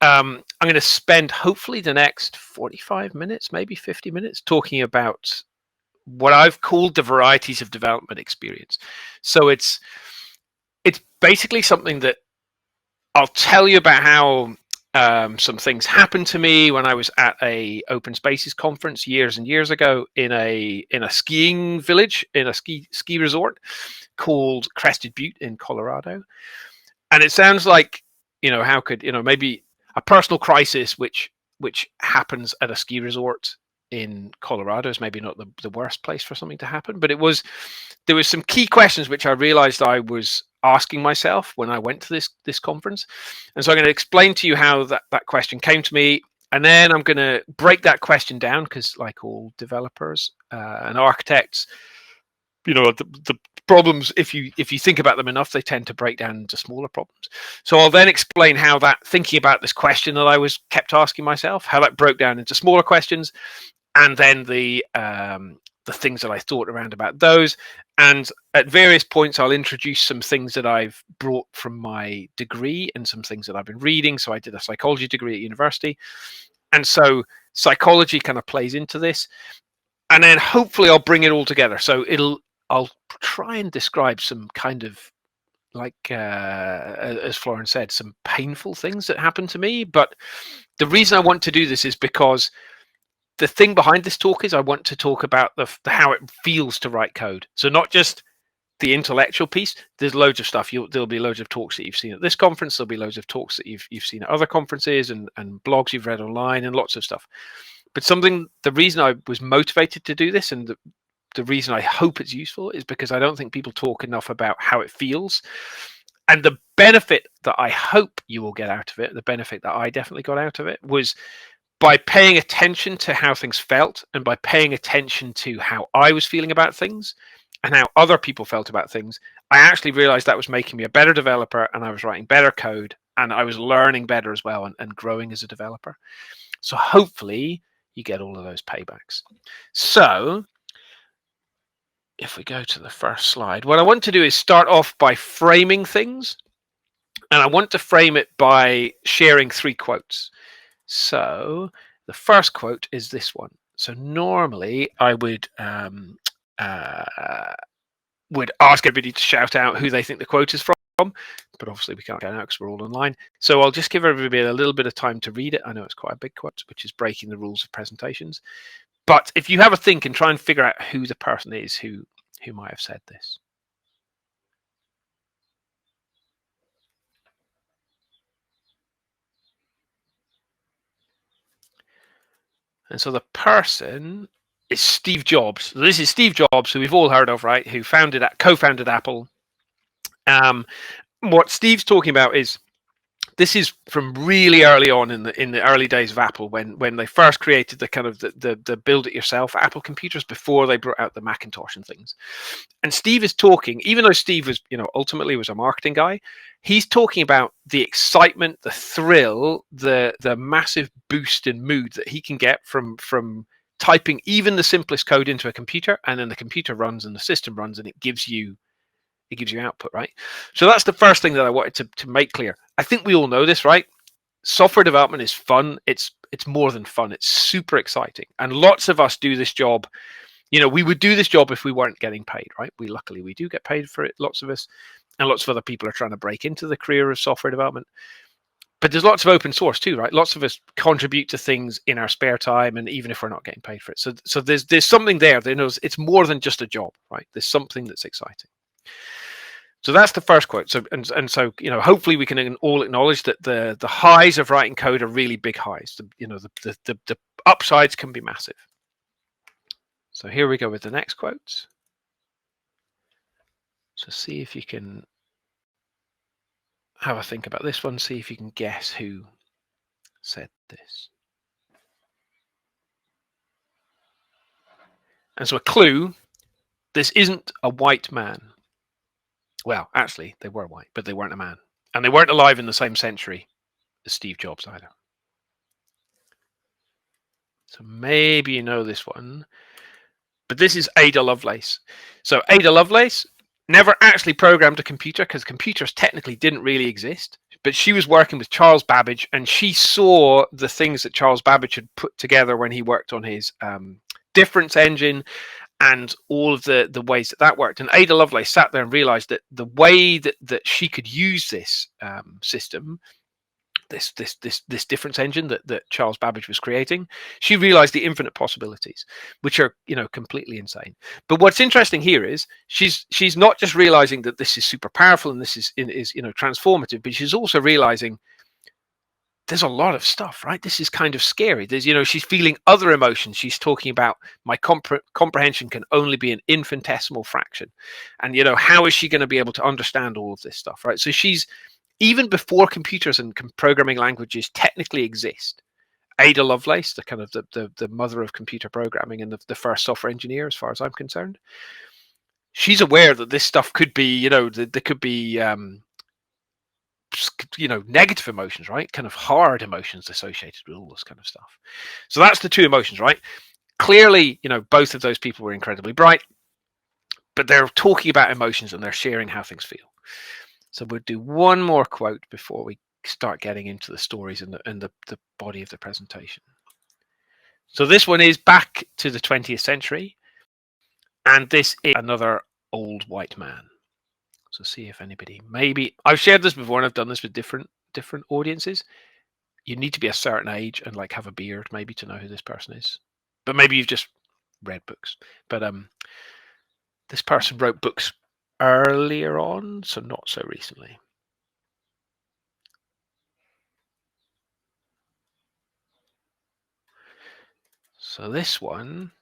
I'm going to spend hopefully the next 45 minutes, maybe 50 minutes, talking about what I've called the varieties of development experience. So it's basically something that I'll tell you about how some things happened to me when I was at a open spaces conference years and years ago in a skiing village, in a ski resort called Crested Butte in Colorado. And it sounds like, how could, maybe a personal crisis which happens at a ski resort in Colorado is maybe not the worst place for something to happen. But there was some key questions which I realized I was asking myself when I went to this conference. And so I'm going to explain to you how that question came to me. And then I'm going to break that question down because, like all developers and architects, the problems, if you think about them enough, they tend to break down into smaller problems. So I'll then explain how that thinking about this question that I was kept asking myself, how that broke down into smaller questions, and then the things that I thought around about those. And at various points, I'll introduce some things that I've brought from my degree and some things that I've been reading. So I did a psychology degree at university. And so psychology kind of plays into this. And then hopefully I'll bring it all together. So I'll try and describe some kind of, like, as Florence said, some painful things that happened to me. But the reason I want to do this is because the thing behind this talk is I want to talk about how it feels to write code. So not just the intellectual piece. There's loads of stuff. There'll be loads of talks that you've seen at this conference. There'll be loads of talks that you've seen at other conferences and blogs you've read online and lots of stuff. But the reason I was motivated to do this, and the reason I hope it's useful, is because I don't think people talk enough about how it feels. And the benefit that I hope you will get out of it, the benefit that I definitely got out of it, was by paying attention to how things felt and by paying attention to how I was feeling about things and how other people felt about things, I actually realized that was making me a better developer, and I was writing better code, and I was learning better as well and growing as a developer. So hopefully you get all of those paybacks. So if we go to the first slide, what I want to do is start off by framing things. And I want to frame it by sharing 3 quotes. So the first quote is this one. So normally I would ask everybody to shout out who they think the quote is from, but obviously we can't get out because we're all online. So I'll just give everybody a little bit of time to read it. I know it's quite a big quote, which is breaking the rules of presentations. But if you have a think and try and figure out who the person is who might have said this. And so the person is Steve Jobs. So this is Steve Jobs, who we've all heard of, right? Who co-founded Apple. What Steve's talking about is, this is from really early on in the early days of Apple, when they first created the kind of the build it yourself Apple computers before they brought out the Macintosh and things. And Steve is talking, even though Steve was, ultimately was a marketing guy, he's talking about the excitement, the thrill, the massive boost in mood that he can get from typing even the simplest code into a computer, and then the computer runs and the system runs and it gives you output, right? So that's the first thing that I wanted to make clear. I think we all know this, right? Software development is fun. It's more than fun. It's super exciting. And lots of us do this job. We would do this job if we weren't getting paid, right? Luckily we do get paid for it, lots of us, and lots of other people are trying to break into the career of software development. But there's lots of open source too, right? Lots of us contribute to things in our spare time, and even if we're not getting paid for it. So there's something there. It's more than just a job, right? There's something that's exciting. So that's the first quote. So so hopefully we can all acknowledge that the highs of writing code are really big highs. The upsides can be massive. So here we go with the next quote. So see if you can have a think about this one. See if you can guess who said this. And so a clue: this isn't a white man. Well, actually, they were white, but they weren't a man. And they weren't alive in the same century as Steve Jobs either. So maybe you know this one. But this is Ada Lovelace. So Ada Lovelace never actually programmed a computer, because computers technically didn't really exist. but she was working with Charles Babbage, and she saw the things that Charles Babbage had put together when he worked on his difference engine, and all of the ways that worked. And Ada Lovelace sat there and realized that the way that she could use this system, this difference engine that Charles Babbage was creating, she realized the infinite possibilities, which are, completely insane. But what's interesting here is she's not just realizing that this is super powerful and this is transformative, but she's also realizing there's a lot of stuff, right? This is kind of scary. There's, she's feeling other emotions. She's talking about my comprehension can only be an infinitesimal fraction. And, how is she going to be able to understand all of this stuff, right? So she's, even before computers and programming languages technically exist, Ada Lovelace, the kind of the mother of computer programming and the first software engineer, as far as I'm concerned, she's aware that this stuff could be, there could be, negative emotions, right? Kind of hard emotions associated with all this kind of stuff. So that's the two emotions, right? Clearly, both of those people were incredibly bright, but they're talking about emotions and they're sharing how things feel. So we'll do one more quote before we start getting into the stories and the body of the presentation. So this one is back to the 20th century, and this is another old white man. So see if anybody, maybe I've shared this before and I've done this with different audiences. You need to be a certain age and have a beard maybe to know who this person is, but maybe you've just read books. But this person wrote books earlier on, so not so recently. So this one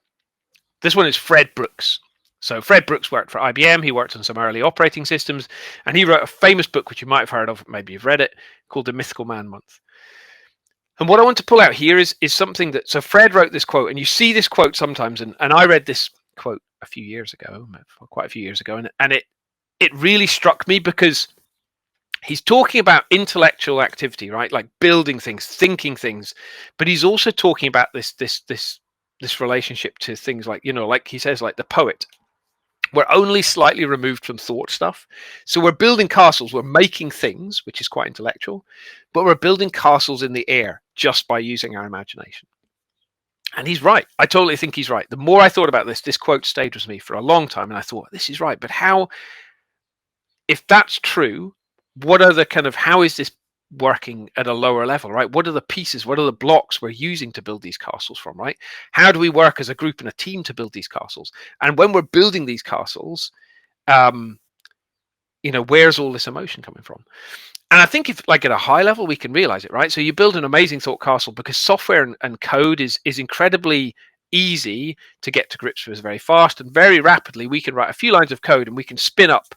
is Fred Brooks. So Fred Brooks worked for IBM. He worked on some early operating systems, and he wrote a famous book, which you might have heard of, maybe you've read it, called The Mythical Man Month. And what I want to pull out here is something that, so Fred wrote this quote, and you see this quote sometimes, and I read this quote a few years ago, quite a few years ago, and it really struck me because he's talking about intellectual activity, right? Like building things, thinking things, but he's also talking about this relationship to things like, like he says, like the poet. We're only slightly removed from thought stuff. So we're building castles, we're making things, which is quite intellectual, but we're building castles in the air just by using our imagination. And he's right. I totally think he's right. The more I thought about this quote stayed with me for a long time, and I thought, this is right. But how, if that's true, what are the how is this working at a lower level, right? What are the pieces, what are the blocks we're using to build these castles from, right? How do we work as a group and a team to build these castles? And when we're building these castles, where's all this emotion coming from? And I think if at a high level, we can realize it, right? So you build an amazing thought castle because software and code is incredibly easy to get to grips with very fast, and very rapidly we can write a few lines of code and we can spin up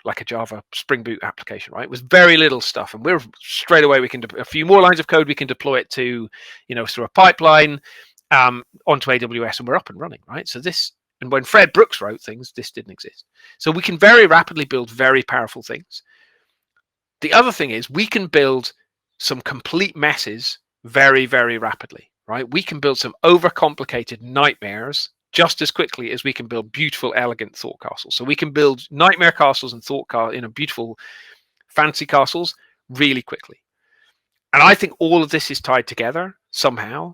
like a Java Spring Boot application, right? With very little stuff. And we're straight away, we can a few more lines of code, we can deploy it to, through a pipeline onto AWS, and we're up and running, right? So and when Fred Brooks wrote things, this didn't exist. So we can very rapidly build very powerful things. The other thing is we can build some complete messes very, very rapidly, right? We can build some overcomplicated nightmares just as quickly as we can build beautiful, elegant thought castles. So we can build nightmare castles and beautiful, fancy castles really quickly. And I think all of this is tied together somehow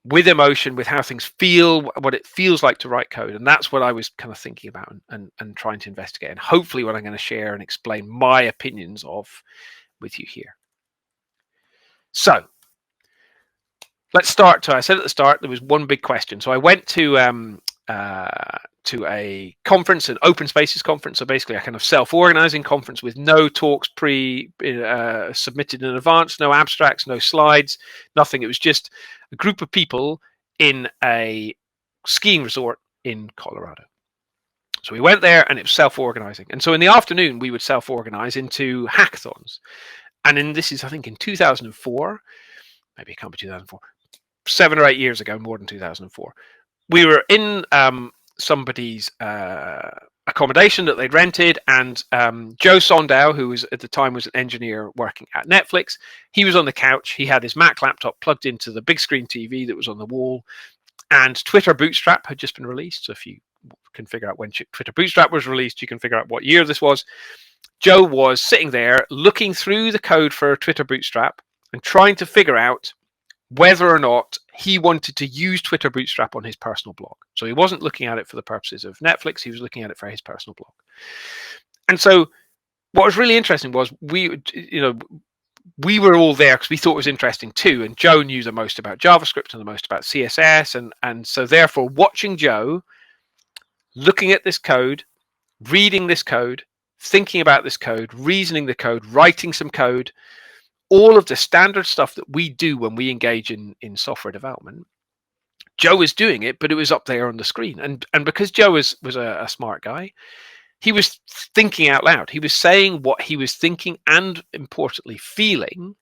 with emotion, with how things feel, what it feels like to write code. And that's what I was kind of thinking about and trying to investigate. And hopefully what I'm going to share and explain my opinions of with you here. So let's start. I said at the start, there was one big question. So I went to a conference, an open spaces conference. So basically a kind of self-organizing conference with no talks submitted in advance, no abstracts, no slides, nothing. It was just a group of people in a skiing resort in Colorado. So we went there and it was self-organizing. And so in the afternoon, we would self-organize into hackathons. And this is, I think, in 2004, maybe it can't be 2004, 7 or 8 years ago, more than 2004. We were in somebody's accommodation that they'd rented, and Joe Sondow, who was at the time was an engineer working at Netflix, he was on the couch. He had his Mac laptop plugged into the big screen TV that was on the wall, and Twitter Bootstrap had just been released. So if you can figure out when Twitter Bootstrap was released, you can figure out what year this was. Joe was sitting there looking through the code for Twitter Bootstrap and trying to figure out whether or not he wanted to use Twitter Bootstrap on his personal blog. So he wasn't looking at it for the purposes of Netflix, he was looking at it for his personal blog. And so what was really interesting was we were all there because we thought it was interesting too, and Joe knew the most about JavaScript and the most about CSS, and so therefore watching Joe looking at this code, reading this code, thinking about this code, reasoning the code, writing some code, all of the standard stuff that we do when we engage in software development, Joe was doing it, but it was up there on the screen. And because Joe was a smart guy, he was thinking out loud. He was saying what he was thinking and, importantly, feeling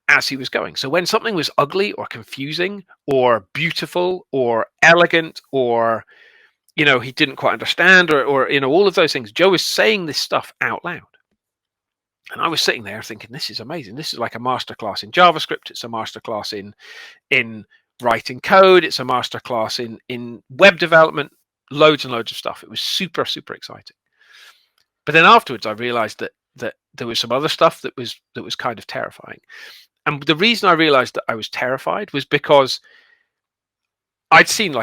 as he was going. So when something was ugly or confusing or beautiful or elegant or, he didn't quite understand or all of those things, Joe was saying this stuff out loud. And I was sitting there thinking, this is amazing. This is like a masterclass in JavaScript. It's a masterclass in writing code. It's a masterclass in web development, loads and loads of stuff. It was super, super exciting. But then afterwards, I realized that there was some other stuff that was kind of terrifying. And the reason I realized that I was terrified was because I'd seen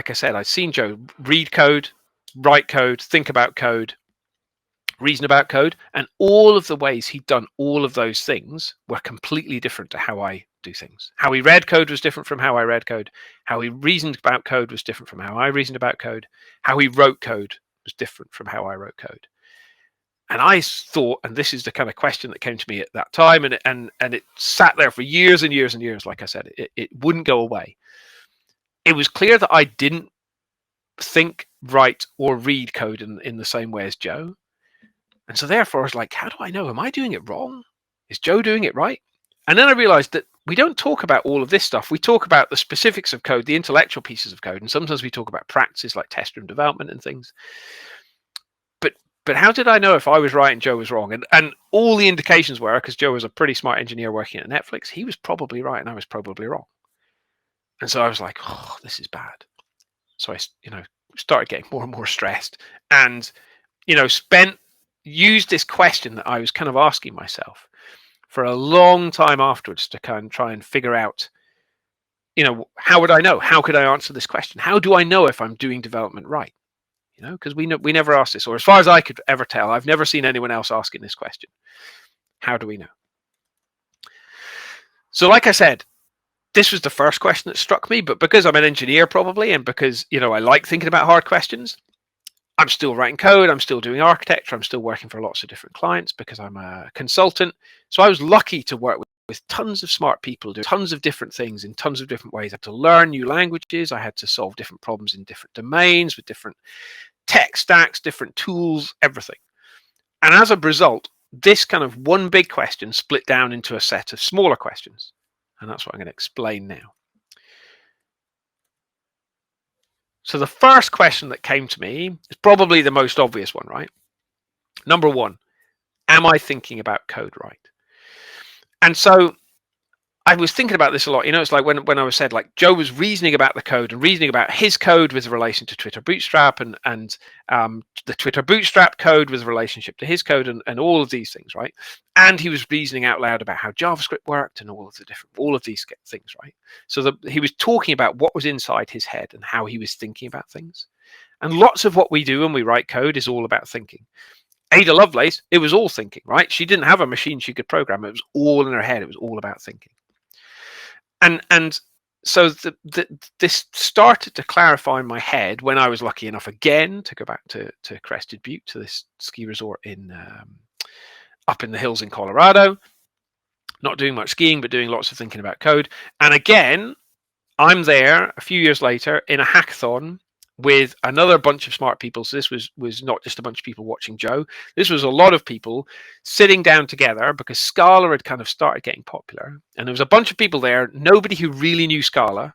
Joe read code, write code, think about code, reason about code, and all of the ways he'd done all of those things were completely different to how I do things. How he read code was different from how I read code. How he reasoned about code was different from how I reasoned about code. How he wrote code was different from how I wrote code. And I thought, and this is the kind of question that came to me at that time, and it sat there for years and years and years. Like I said, it wouldn't go away. It was clear that I didn't think, write, or read code in the same way as Joe. And so therefore, I was like, how do I know? Am I doing it wrong? Is Joe doing it right? And then I realized that we don't talk about all of this stuff. We talk about the specifics of code, the intellectual pieces of code, and sometimes we talk about practices like test-driven development and things. But how did I know if I was right and Joe was wrong? And all the indications were, because Joe was a pretty smart engineer working at Netflix, he was probably right and I was probably wrong. And so I was like, oh, this is bad. So I, started getting more and more stressed and, used this question that I was kind of asking myself for a long time afterwards to kind of try and figure out, how would I know? How could I answer this question? How do I know if I'm doing development right? Because we never asked this, or as far as I could ever tell, I've never seen anyone else asking this question. How do we know? So like I said, this was the first question that struck me, but because I'm an engineer probably, and because, I like thinking about hard questions, I'm still writing code, I'm still doing architecture, I'm still working for lots of different clients because I'm a consultant. So I was lucky to work with tons of smart people doing tons of different things in tons of different ways. I had to learn new languages, I had to solve different problems in different domains with different tech stacks, different tools, everything. And as a result, this kind of one big question split down into a set of smaller questions. And that's what I'm going to explain now. So the first question that came to me is probably the most obvious one, right? Number one, am I thinking about code right? And so I was thinking about this a lot. It's like when I was said, like, Joe was reasoning about the code and reasoning about his code with relation to Twitter Bootstrap and the Twitter Bootstrap code with relationship to his code and all of these things, right? And he was reasoning out loud about how JavaScript worked and all of these things, right? So he was talking about what was inside his head and how he was thinking about things. And lots of what we do when we write code is all about thinking. Ada Lovelace, it was all thinking, right? She didn't have a machine she could program. It was all in her head. It was all about thinking. And so this started to clarify in my head when I was lucky enough again to go back to Crested Butte, to this ski resort up in the hills in Colorado. Not doing much skiing, but doing lots of thinking about code. And again, I'm there a few years later in a hackathon with another bunch of smart people. So this was not just a bunch of people watching Joe. This was a lot of people sitting down together because Scala had kind of started getting popular. And there was a bunch of people there, nobody who really knew Scala.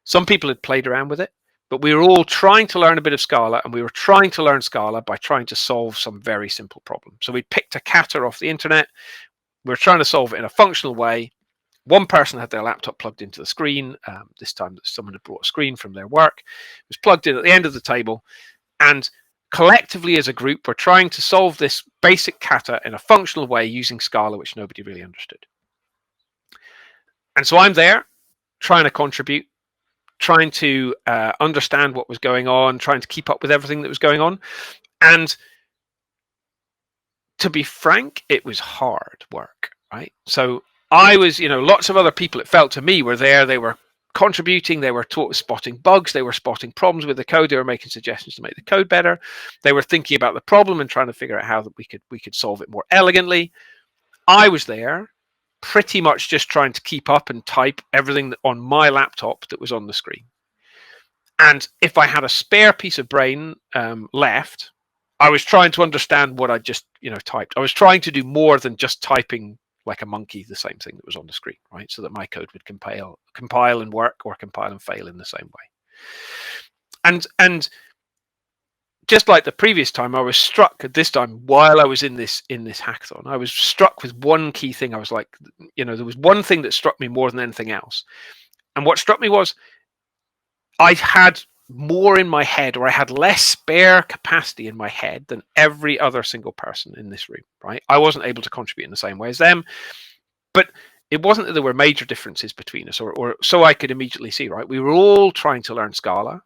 Some people had played around with it, but we were all trying to learn a bit of Scala, and we were trying to learn Scala by trying to solve some very simple problem. So we picked a kata off the internet. We were trying to solve it in a functional way. One person had their laptop plugged into the screen. This time someone had brought a screen from their work. It was plugged in at the end of the table. And collectively as a group, we're trying to solve this basic kata in a functional way using Scala, which nobody really understood. And so I'm there trying to contribute, trying to understand what was going on, trying to keep up with everything that was going on. And to be frank, it was hard work, right? So I was, lots of other people, it felt to me, were there. They were contributing, they were spotting bugs, they were spotting problems with the code, they were making suggestions to make the code better, they were thinking about the problem and trying to figure out how that we could solve it more elegantly. I was there pretty much just trying to keep up and type everything on my laptop that was on the screen. And if I had a spare piece of brain left, I was trying to understand what I just typed. I was trying to do more than just typing like a monkey the same thing that was on the screen, right? So that my code would compile and work, or compile and fail in the same way. And just like the previous time, I was struck at this time while I was in this hackathon. I was struck with one key thing. I was like, there was one thing that struck me more than anything else. And what struck me was I had more in my head, or I had less spare capacity in my head than every other single person in this room, right? I wasn't able to contribute in the same way as them, but it wasn't that there were major differences between us, or so I could immediately see, right? We were all trying to learn Scala.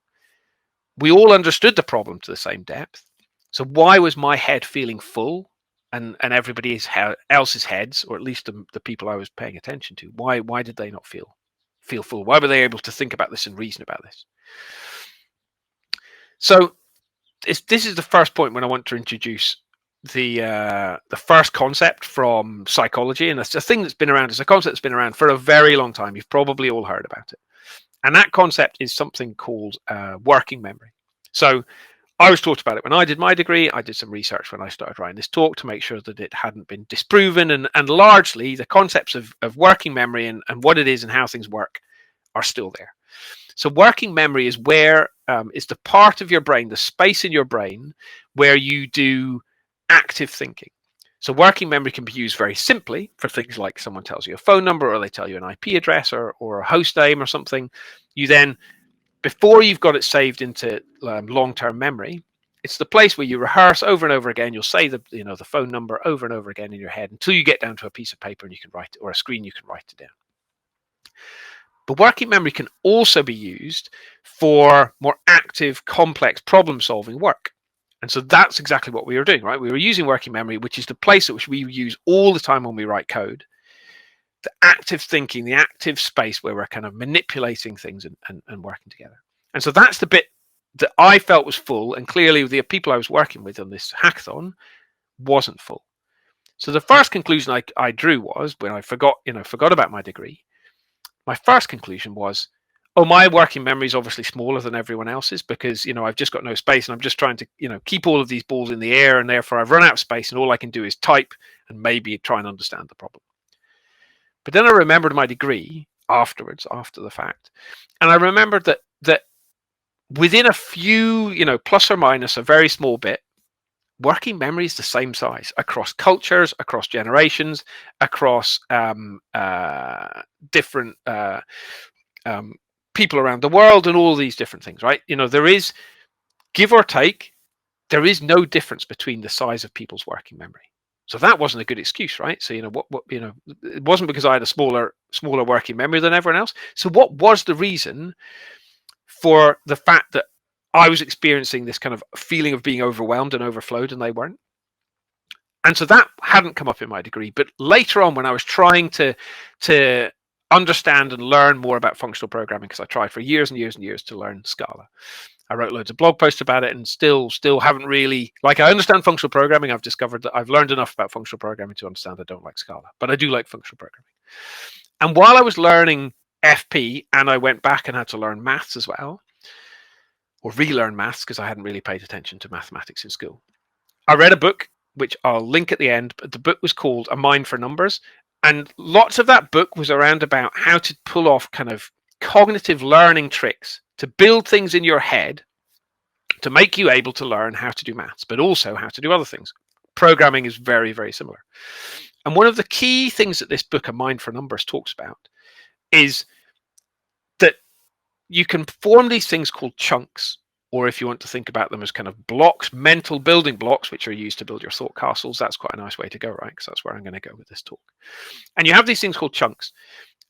We all understood the problem to the same depth. So why was my head feeling full and everybody else's heads, or at least the people I was paying attention to, why did they not feel full? Why were they able to think about this and reason about this? So this is the first point when I want to introduce the first concept from psychology, and it's a thing that's been around. It's a concept that's been around for a very long time. You've probably all heard about it, and that concept is something called working memory. So I was taught about it when I did my degree. I did some research when I started writing this talk to make sure that it hadn't been disproven, and largely the concepts of working memory and what it is and how things work are still there. So working memory is where is the part of your brain, the space in your brain where you do active thinking. So working memory can be used very simply for things like someone tells you a phone number, or they tell you an IP address, or a host name or something. You then, before you've got it saved into long-term memory, it's the place where you rehearse over and over again. You'll say the phone number over and over again in your head until you get down to a piece of paper and you can write it, or a screen you can write it down. But working memory can also be used for more active, complex problem-solving work. And so that's exactly what we were doing, right? We were using working memory, which is the place at which we use all the time when we write code. The active thinking, the active space where we're kind of manipulating things and working together. And so that's the bit that I felt was full, and clearly the people I was working with on this hackathon wasn't full. So the first conclusion I drew was, when I forgot about my degree, my first conclusion was, my working memory is obviously smaller than everyone else's, because I've just got no space, and I'm just trying to keep all of these balls in the air, and therefore I've run out of space, and all I can do is type and maybe try and understand the problem. But then I remembered my degree afterwards, after the fact, and I remembered that within a few, plus or minus a very small bit, working memory is the same size across cultures, across generations, across different people around the world, and all these different things, right? There is, give or take, there is no difference between the size of people's working memory. So that wasn't a good excuse, right? So it wasn't because I had a smaller working memory than everyone else. So what was the reason for the fact that I was experiencing this kind of feeling of being overwhelmed and overflowed, and they weren't? And so that hadn't come up in my degree. But later on, when I was trying to understand and learn more about functional programming, because I tried for years and years and years to learn Scala, I wrote loads of blog posts about it, and still haven't really, I understand functional programming. I've discovered that I've learned enough about functional programming to understand I don't like Scala, but I do like functional programming. And while I was learning FP, and I went back and had to learn maths as well, or relearn maths, because I hadn't really paid attention to mathematics in school, I read a book, which I'll link at the end, but the book was called A Mind for Numbers. And lots of that book was around about how to pull off kind of cognitive learning tricks to build things in your head to make you able to learn how to do maths, but also how to do other things. Programming is very, very similar. And one of the key things that this book, A Mind for Numbers, talks about is that you can form these things called chunks. or if you want to think about them as kind of blocks, mental building blocks, which are used to build your thought castles, that's quite a nice way to go, right? Because that's where I'm going to go with this talk. And you have these things called chunks.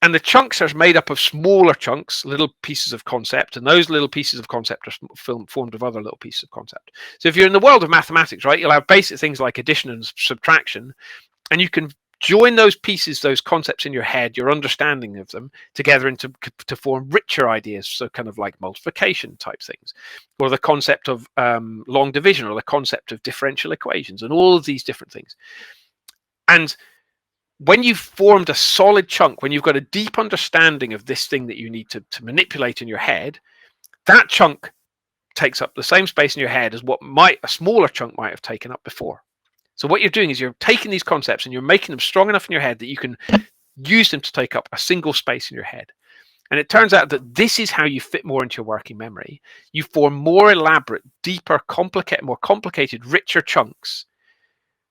And the chunks are made up of smaller chunks, little pieces of concept, and those little pieces of concept are formed of other little pieces of concept. So if you're in the world of mathematics, right, you'll have basic things like addition and subtraction, and you can join those pieces, those concepts in your head, your understanding of them, together to form richer ideas. So kind of like multiplication type things, or the concept of long division, or the concept of differential equations, and all of these different things. And when you've formed a solid chunk, when you've got a deep understanding of this thing that you need to manipulate in your head, that chunk takes up the same space in your head as what a smaller chunk might have taken up before. So what you're doing is you're taking these concepts and you're making them strong enough in your head that you can use them to take up a single space in your head. And it turns out that this is how you fit more into your working memory. You form more elaborate, deeper, more complicated, richer chunks.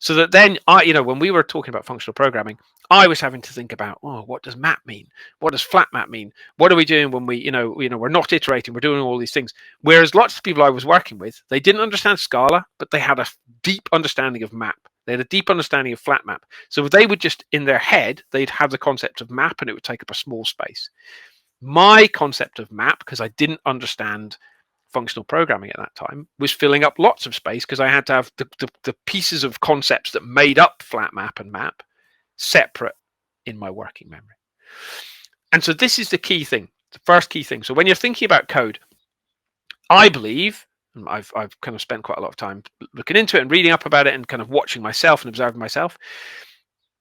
So that then, when we were talking about functional programming, I was having to think about, what does map mean? What does flat map mean? What are we doing when we, we're not iterating, we're doing all these things. Whereas lots of people I was working with, they didn't understand Scala, but they had a deep understanding of map. They had a deep understanding of flat map. So they would just, in their head, they'd have the concept of map and it would take up a small space. My concept of map, because I didn't understand functional programming at that time, was filling up lots of space because I had to have the pieces of concepts that made up flat map and map separate in my working memory. And so this is the key thing, the first key thing. So when you're thinking about code, I believe, and I've kind of spent quite a lot of time looking into it and reading up about it and kind of watching myself and observing myself.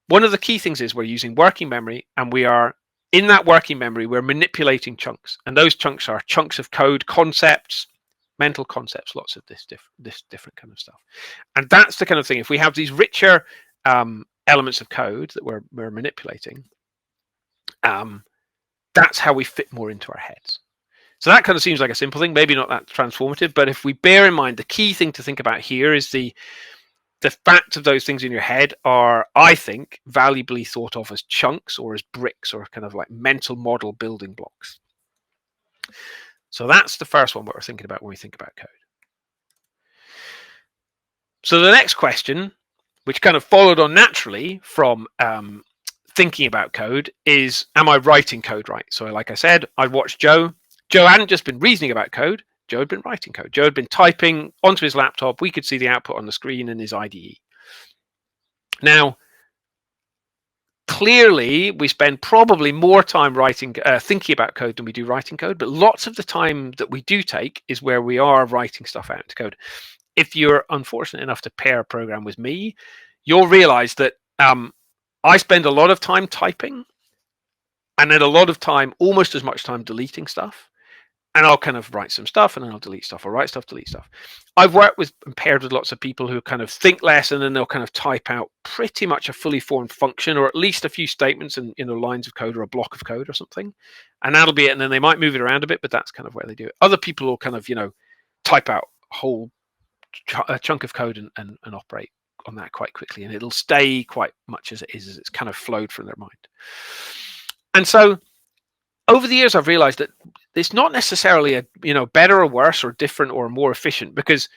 One of the key things is we're using working memory, and we are in that working memory, we're manipulating chunks, and those chunks are chunks of code, concepts, mental concepts, lots of this different kind of stuff. And that's the kind of thing. If we have these richer elements of code that we're manipulating, that's how we fit more into our heads. So that kind of seems like a simple thing, maybe not that transformative, but if we bear in mind, the key thing to think about here is the fact of those things in your head are, I think, valuably thought of as chunks or as bricks or kind of like mental model building blocks. So that's the first one what we're thinking about when we think about code. So the next question, which kind of followed on naturally from thinking about code, is, am I writing code right? So like I said, I watched Joe. Joe hadn't just been reasoning about code. Joe had been writing code. Joe had been typing onto his laptop. We could see the output on the screen in his IDE. Now, clearly, we spend probably more time thinking about code than we do writing code, but lots of the time that we do take is where we are writing stuff out into code. If you're unfortunate enough to pair a program with me, you'll realize that I spend a lot of time typing and then a lot of time, almost as much time deleting stuff. And I'll kind of write some stuff and then I'll delete stuff, or write stuff, delete stuff. I've worked with and paired with lots of people who kind of think less and then they'll kind of type out pretty much a fully formed function, or at least a few statements and lines of code or a block of code or something. And that'll be it. And then they might move it around a bit, but that's kind of where they do it. Other people will kind of, type out a whole chunk of code and operate on that quite quickly. And it'll stay quite much as it is, as it's kind of flowed from their mind. And so over the years, I've realized that it's not necessarily a better or worse or different or more efficient, because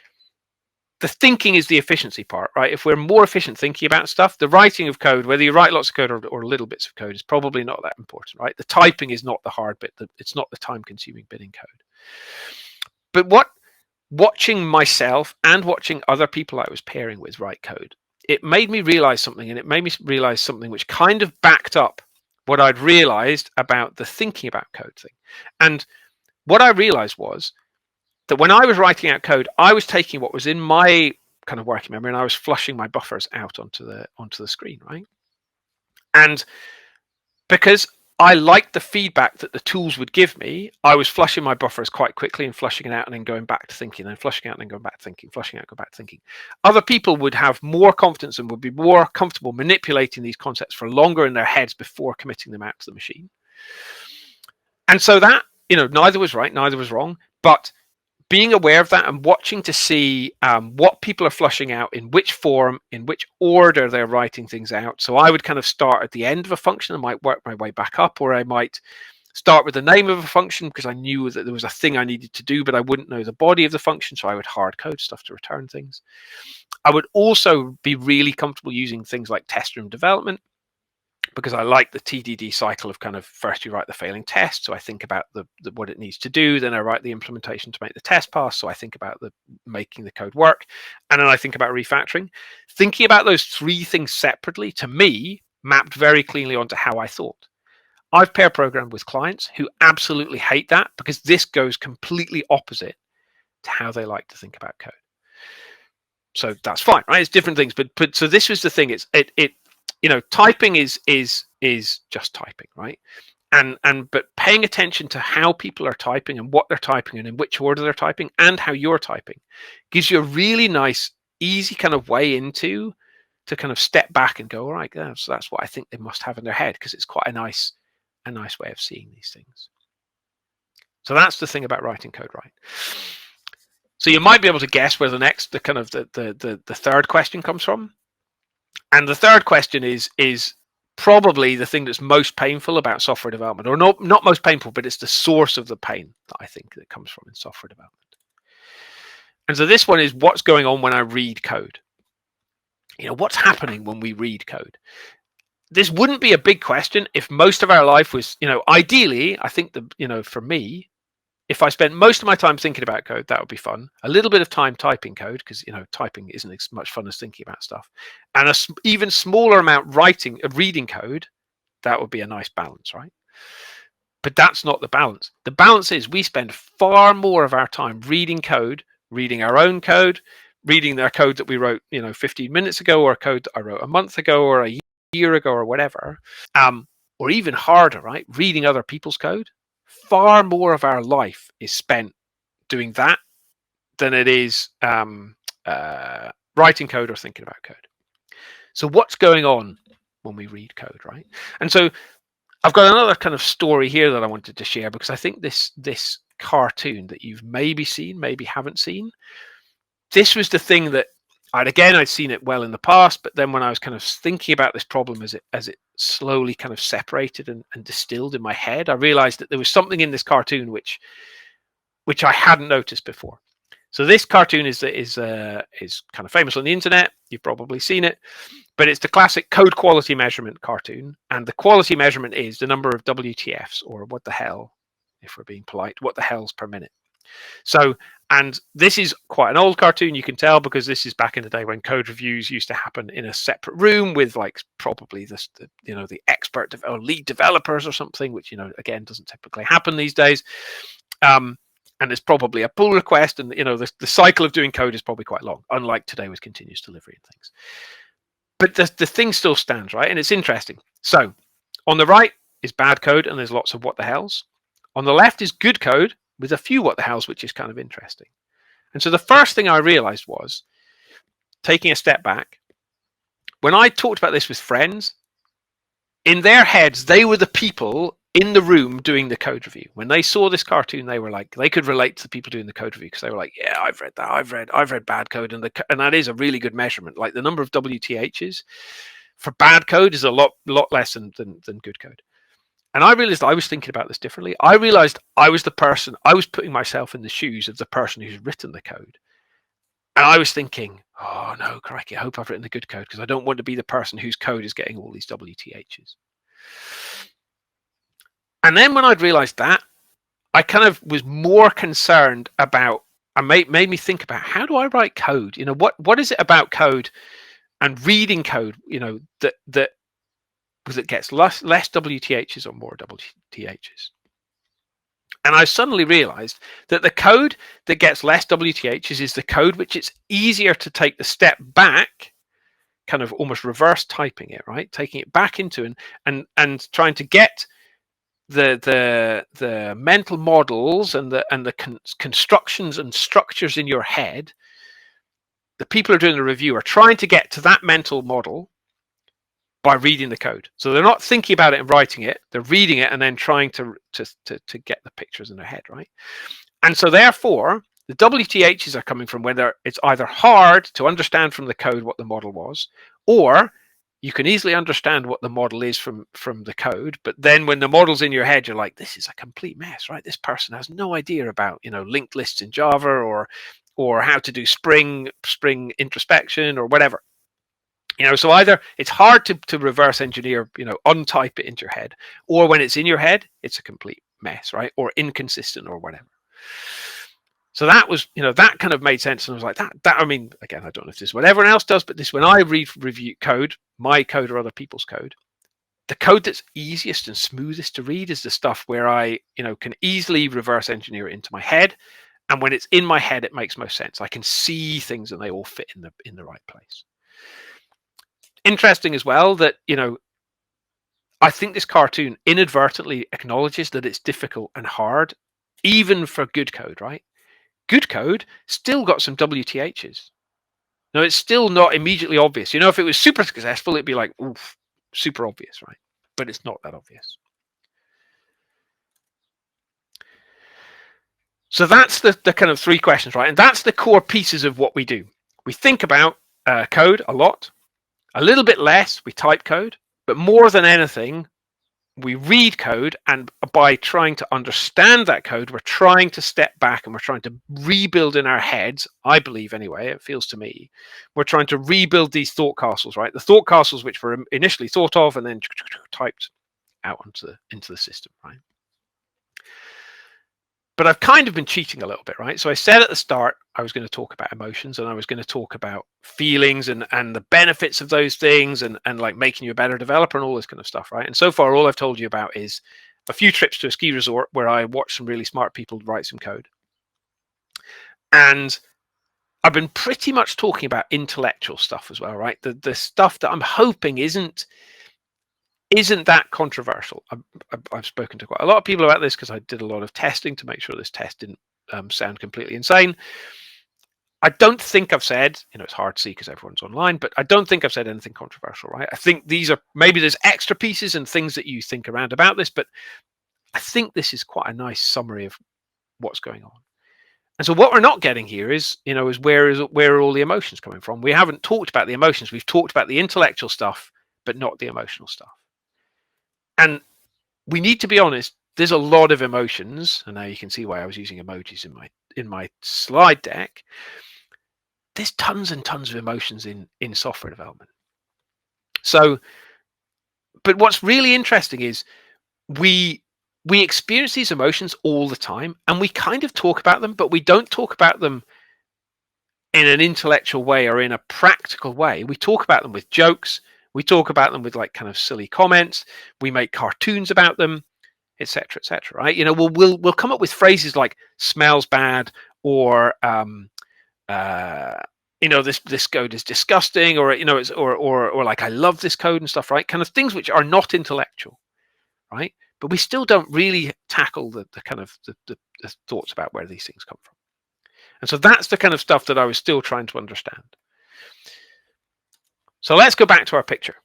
the thinking is the efficiency part, right? If we're more efficient thinking about stuff, the writing of code, whether you write lots of code or little bits of code, is probably not that important, right? The typing is not the hard bit. It's not the time-consuming bit in code. But watching myself and watching other people I was pairing with write code, it made me realize something, and it made me realize something which kind of backed up what I'd realized about the thinking about code thing. And what I realized was that when I was writing out code, I was taking what was in my kind of working memory and I was flushing my buffers out onto the screen, right? And because I liked the feedback that the tools would give me, I was flushing my buffers quite quickly and flushing it out and then going back to thinking, and then flushing out and then going back to thinking, flushing out, go back to thinking. Other people would have more confidence and would be more comfortable manipulating these concepts for longer in their heads before committing them out to the machine. And so that, neither was right, neither was wrong, but being aware of that and watching to see what people are flushing out, in which form, in which order they're writing things out. So I would kind of start at the end of a function and might work my way back up, or I might start with the name of a function because I knew that there was a thing I needed to do, but I wouldn't know the body of the function, so I would hard code stuff to return things. I would also be really comfortable using things like test room development, because I like the TDD cycle of kind of first you write the failing test, so I think about what it needs to do, then I write the implementation to make the test pass, so I think about making the code work, and then I think about refactoring. Thinking about those three things separately, to me, mapped very cleanly onto how I thought. I've pair programmed with clients who absolutely hate that, because this goes completely opposite to how they like to think about code. So that's fine, right? It's different things, but so this was the thing. Typing is just typing, right? But paying attention to how people are typing and what they're typing and in which order they're typing and how you're typing gives you a really nice, easy kind of way to kind of step back and go, all right, yeah, so that's what I think they must have in their head, because it's quite a nice way of seeing these things. So that's the thing about writing code right. So you might be able to guess where the third question comes from. And the third question is probably the thing that's most painful about software development, or not most painful, but it's the source of the pain that I think that comes from in software development. And so this one is, what's going on when I read code? What's happening when we read code? This wouldn't be a big question if most of our life was, ideally, I think for me, if I spent most of my time thinking about code, that would be fun. A little bit of time typing code, because typing isn't as much fun as thinking about stuff, and even smaller amount reading code, that would be a nice balance, right? But that's not the balance. The balance is we spend far more of our time reading code, reading our own code, reading their code that we wrote 15 minutes ago, or code that I wrote a month ago or a year ago or whatever, or even harder, right? Reading other people's code. Far more of our life is spent doing that than it is writing code or thinking about code. So what's going on when we read code, right? And so I've got another kind of story here that I wanted to share, because I think this cartoon that you've maybe seen, maybe haven't seen, this was the thing that I'd seen it well in the past, but then when I was kind of thinking about this problem as it slowly kind of separated and distilled in my head, I realized that there was something in this cartoon which I hadn't noticed before. So this cartoon is kind of famous on the internet. You've probably seen it, but it's the classic code quality measurement cartoon, and the quality measurement is the number of WTFs, or what the hell, if we're being polite, what the hell's per minute. So, and this is quite an old cartoon, you can tell, because this is back in the day when code reviews used to happen in a separate room with probably the expert or lead developers or something, which again doesn't typically happen these days. And there's probably a pull request, and the cycle of doing code is probably quite long, unlike today with continuous delivery and things. But the thing still stands, right? And it's interesting. So on the right is bad code, and there's lots of what the hells. On the left is good code with a few what the hells, which is kind of interesting. And so the first thing I realized was, taking a step back, when I talked about this with friends, in their heads, they were the people in the room doing the code review. When they saw this cartoon, they were like, they could relate to the people doing the code review, because they were like, yeah, I've read that. I've read bad code, and that is a really good measurement. Like the number of WTHs for bad code is a lot less than good code. And I realized I was thinking about this differently. I realized I was putting myself in the shoes of the person who's written the code. And I was thinking, oh no, crikey, I hope I've written the good code, because I don't want to be the person whose code is getting all these WTHs. And then when I'd realized that, I kind of was more concerned about, and made me think about, how do I write code? What is it about code and reading code, that gets less WTHs or more WTHs? And I suddenly realized that the code that gets less WTHs is the code which it's easier to take the step back, kind of almost reverse typing it, right? Taking it back into and trying to get the mental models and the constructions and structures in your head. The people who are doing the review are trying to get to that mental model by reading the code. So they're not thinking about it and writing it, they're reading it and then trying to get the pictures in their head, right? And so therefore, the WTHs are coming from whether it's either hard to understand from the code what the model was, or you can easily understand what the model is from the code, but then when the model's in your head, you're like, this is a complete mess, right? This person has no idea about, linked lists in Java, or how to do Spring introspection or whatever. So either it's hard to reverse engineer, untype it into your head, or when it's in your head, it's a complete mess, right? Or inconsistent or whatever. So that was, that kind of made sense. And I was like, that, I mean, again, I don't know if this is what everyone else does, but this, when I review code, my code or other people's code, the code that's easiest and smoothest to read is the stuff where I, can easily reverse engineer it into my head. And when it's in my head, it makes most sense. I can see things and they all fit in the right place. Interesting as well that, I think this cartoon inadvertently acknowledges that it's difficult and hard, even for good code, right? Good code still got some WTHs. No, it's still not immediately obvious. If it was super successful, it'd be like, oof, super obvious, right? But it's not that obvious. So that's the kind of 3 questions, right? And that's the core pieces of what we do. We think about code a lot, a little bit less, we type code, but more than anything, we read code, and by trying to understand that code, we're trying to step back and we're trying to rebuild in our heads, I believe anyway, it feels to me, we're trying to rebuild these thought castles, right? The thought castles which were initially thought of and then typed out into the system, right? But I've kind of been cheating a little bit, right? So I said at the start I was going to talk about emotions, and I was going to talk about feelings and the benefits of those things, and like making you a better developer and all this kind of stuff, right? And so far, all I've told you about is a few trips to a ski resort where I watched some really smart people write some code. And I've been pretty much talking about intellectual stuff as well, right? The stuff that I'm hoping isn't that controversial. I've spoken to quite a lot of people about this because I did a lot of testing to make sure this test didn't sound completely insane. I don't think I've said, it's hard to see because everyone's online, but I don't think I've said anything controversial, right? I think these are, maybe there's extra pieces and things that you think around about this, but I think this is quite a nice summary of what's going on. And so what we're not getting here is where are all the emotions coming from? We haven't talked about the emotions. We've talked about the intellectual stuff, but not the emotional stuff. And we need to be honest, there's a lot of emotions, and now you can see why I was using emojis in my slide deck. There's tons and tons of emotions in software development. So, but what's really interesting is we experience these emotions all the time, and we kind of talk about them, but we don't talk about them in an intellectual way or in a practical way. We talk about them with jokes. We talk about them with like kind of silly comments. We make cartoons about them, etc., etc. Right? We'll come up with phrases like "smells bad" or this code is disgusting, or it's or like I love this code and stuff, right? Kind of things which are not intellectual, right? But we still don't really tackle the kind of the thoughts about where these things come from. And so that's the kind of stuff that I was still trying to understand. So let's go back to our picture.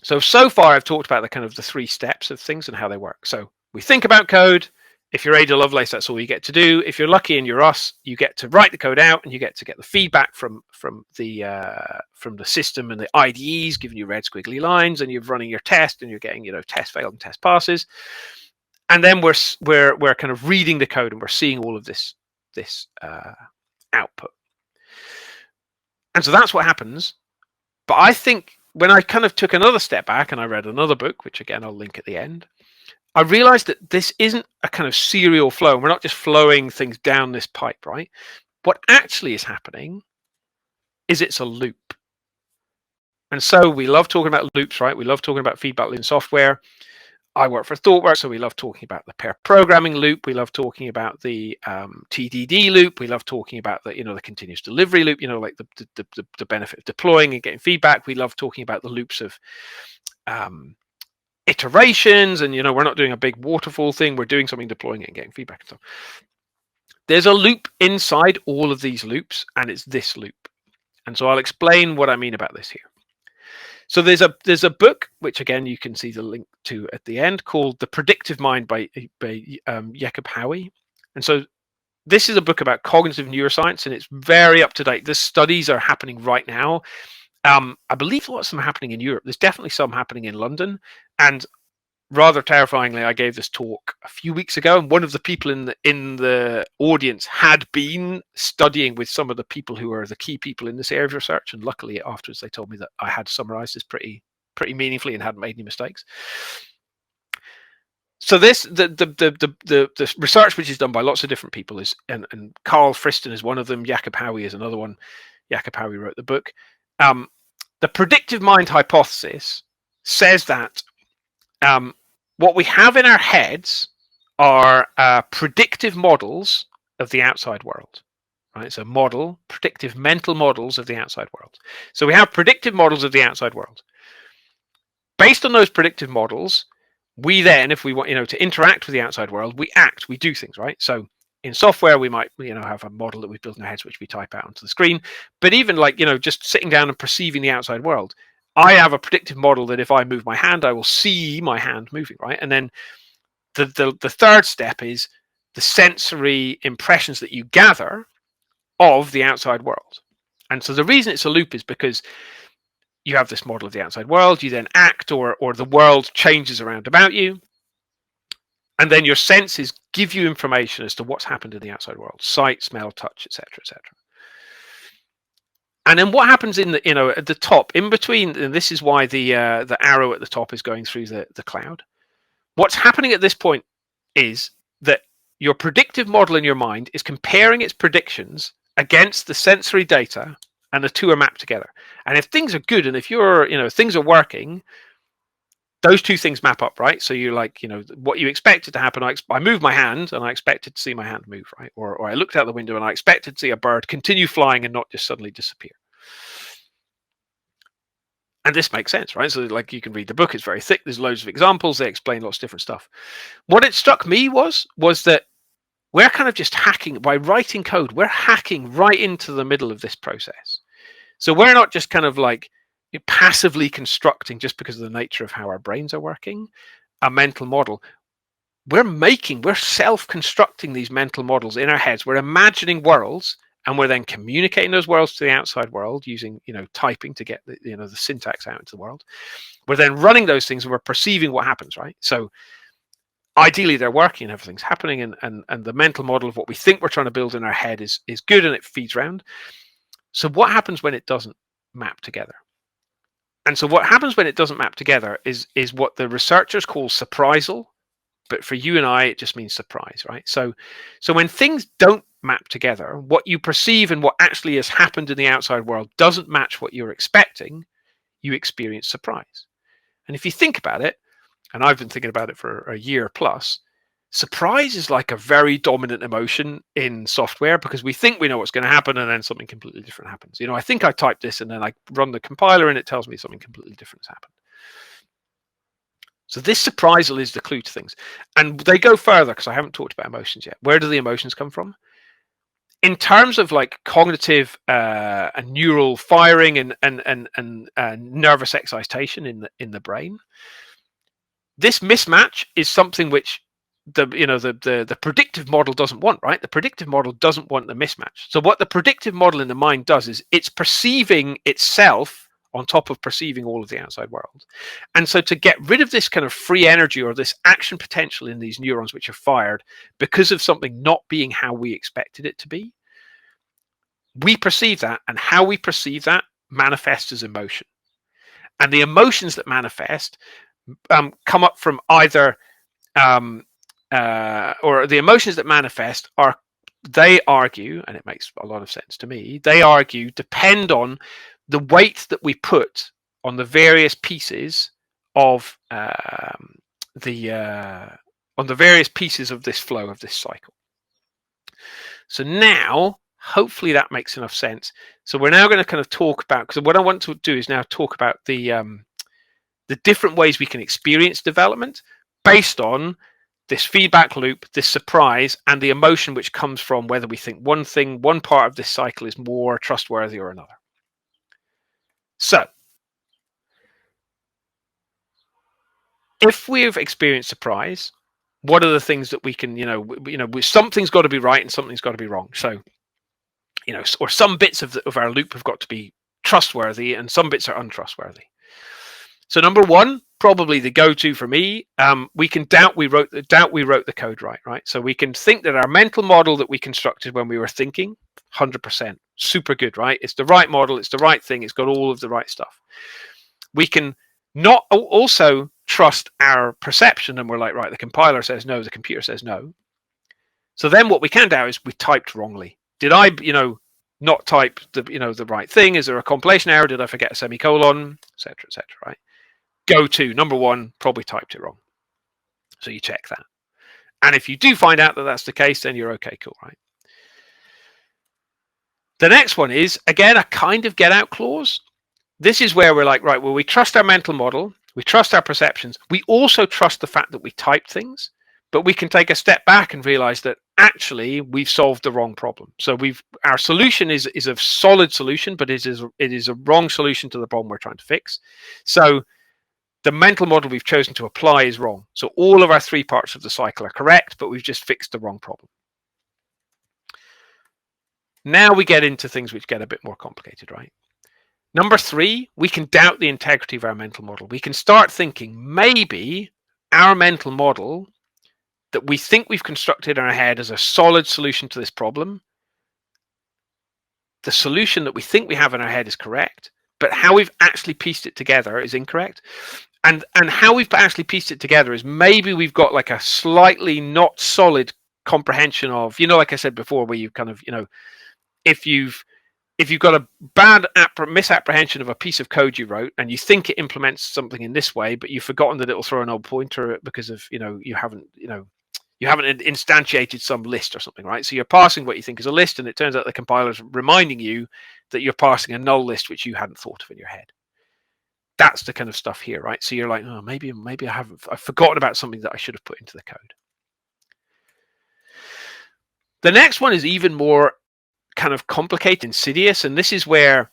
So far I've talked about the kind of the 3 steps of things and how they work. So we think about code. If you're Ada Lovelace, that's all you get to do. If you're lucky and you're us, you get to write the code out and you get to get the feedback from the system and the IDEs giving you red squiggly lines, and you're running your test and you're getting test failed and test passes. And then we're kind of reading the code and we're seeing all of this output. And so that's what happens. But I think when I kind of took another step back and I read another book, which again I'll link at the end, I realized that this isn't a kind of serial flow. We're not just flowing things down this pipe, right? What actually is happening is it's a loop. And so we love talking about loops, right? We love talking about feedback loop in software. I work for ThoughtWorks, so we love talking about the pair programming loop. We love talking about the TDD loop. We love talking about the the continuous delivery loop. Like the benefit of deploying and getting feedback. We love talking about the loops of iterations, and we're not doing a big waterfall thing. We're doing something, deploying it and getting feedback and stuff. There's a loop inside all of these loops, and it's this loop. And so I'll explain what I mean about this here. So there's a book, which again you can see the link to at the end, called The Predictive Mind by Jacob Howie. And so this is a book about cognitive neuroscience, and it's very up to date. The studies are happening right now, I believe lots of them happening in Europe. There's definitely some happening in London, and rather terrifyingly, I gave this talk a few weeks ago, and one of the people in the audience had been studying with some of the people who are the key people in this area of research, and luckily afterwards they told me that I had summarized this pretty meaningfully and hadn't made any mistakes. So this the research, which is done by lots of different people, is and Carl Friston is one of them. Jacob Howie is another one. Jacob Howie wrote the book. The predictive mind hypothesis says that what we have in our heads are predictive models of the outside world. Right, so predictive mental models of the outside world. So we have predictive models of the outside world. Based on those predictive models, we then, if we want, to interact with the outside world, we act, we do things, right? So in software, we might, have a model that we build in our heads, which we type out onto the screen. But even just sitting down and perceiving the outside world, I have a predictive model that if I move my hand, I will see my hand moving, right? And then the third step is the sensory impressions that you gather of the outside world. And so the reason it's a loop is because you have this model of the outside world, you then act, or the world changes around about you, and then your senses give you information as to what's happened in the outside world: sight, smell, touch, etc., etc. And then what happens in the at the top, in between, and this is why the arrow at the top is going through the cloud. What's happening at this point is that your predictive model in your mind is comparing its predictions against the sensory data, and the two are mapped together. And if things are good, and if things are working, those two things map up, right? So you're like, what you expected to happen. I moved my hand and I expected to see my hand move, right? Or I looked out the window and I expected to see a bird continue flying and not just suddenly disappear. And this makes sense, right? So like, you can read the book, it's very thick. There's loads of examples. They explain lots of different stuff. What it struck me was that we're kind of just hacking by writing code. We're hacking right into the middle of this process. So we're not just kind of like passively constructing, just because of the nature of how our brains are working, a mental model. We're self-constructing these mental models in our heads. We're imagining worlds, and we're then communicating those worlds to the outside world using, typing to get the syntax out into the world. We're then running those things, and we're perceiving what happens, right? So ideally they're working and everything's happening, and the mental model of what we think we're trying to build in our head is good, and it feeds around. So what happens when it doesn't map together? And so what happens when it doesn't map together is what the researchers call surprisal, but for you and I, it just means surprise, right? So when things don't map together, what you perceive and what actually has happened in the outside world doesn't match what you're expecting, you experience surprise. And if you think about it, and I've been thinking about it for a year plus, surprise is like a very dominant emotion in software, because we think we know what's going to happen and then something completely different happens. I think I typed this and then I run the compiler and it tells me something completely different has happened. So this surprisal is the clue to things. And they go further, because I haven't talked about emotions yet. Where do the emotions come from? In terms of like cognitive and neural firing and nervous excitation in the brain, this mismatch is something which the predictive model doesn't want, right? The predictive model doesn't want the mismatch. So what the predictive model in the mind does is it's perceiving itself on top of perceiving all of the outside world. And so to get rid of this kind of free energy, or this action potential in these neurons which are fired because of something not being how we expected it to be, we perceive that, and how we perceive that manifests as emotion. And the emotions that manifest come up from either or the emotions that manifest are, they argue, and it makes a lot of sense to me, they argue depend on the weight that we put on the various pieces of on the various pieces of this flow, of this cycle. So now, hopefully that makes enough sense. So we're now going to kind of talk about, because what I want to do is now talk about the different ways we can experience development based on this feedback loop, this surprise, and the emotion which comes from whether we think one part of this cycle is more trustworthy or another. So if we've experienced surprise, what are the things that we can, something's got to be right and something's got to be wrong. So, or some bits of our loop have got to be trustworthy and some bits are untrustworthy. So number one, probably the go-to for me, we can doubt we wrote the code right? So we can think that our mental model that we constructed when we were thinking, 100%, super good, right? It's the right model, it's the right thing, it's got all of the right stuff. We can not also trust our perception, and we're like, right, the compiler says no, the computer says no. So then what we can doubt is we typed wrongly. Did I, not type the right thing? Is there a compilation error? Did I forget a semicolon, etc., right? Go to number one, probably typed it wrong. So you check that. And if you do find out that that's the case, then you're okay, cool, right? The next one is, again, a kind of get out clause. This is where we're like, right, well, we trust our mental model, we trust our perceptions, we also trust the fact that we typed things, but we can take a step back and realize that actually we've solved the wrong problem. So our solution is a solid solution, but it is a wrong solution to the problem we're trying to fix. So the mental model we've chosen to apply is wrong. So all of our three parts of the cycle are correct, but we've just fixed the wrong problem. Now we get into things which get a bit more complicated, right? Number three, we can doubt the integrity of our mental model. We can start thinking maybe our mental model that we think we've constructed in our head as a solid solution to this problem, the solution that we think we have in our head is correct, but how we've actually pieced it together is incorrect. And how we've actually pieced it together is maybe we've got like a slightly not solid comprehension of, like I said before, where you kind of, if you've got a bad misapprehension of a piece of code you wrote and you think it implements something in this way, but you've forgotten that it'll throw an old pointer because of, you haven't instantiated some list or something, right? So you're parsing what you think is a list, and it turns out the compiler's reminding you that you're parsing a null list which you hadn't thought of in your head. That's the kind of stuff here, right? So you're like, oh, maybe I've forgotten about something that I should have put into the code. The next one is even more kind of complicated, insidious, and this is where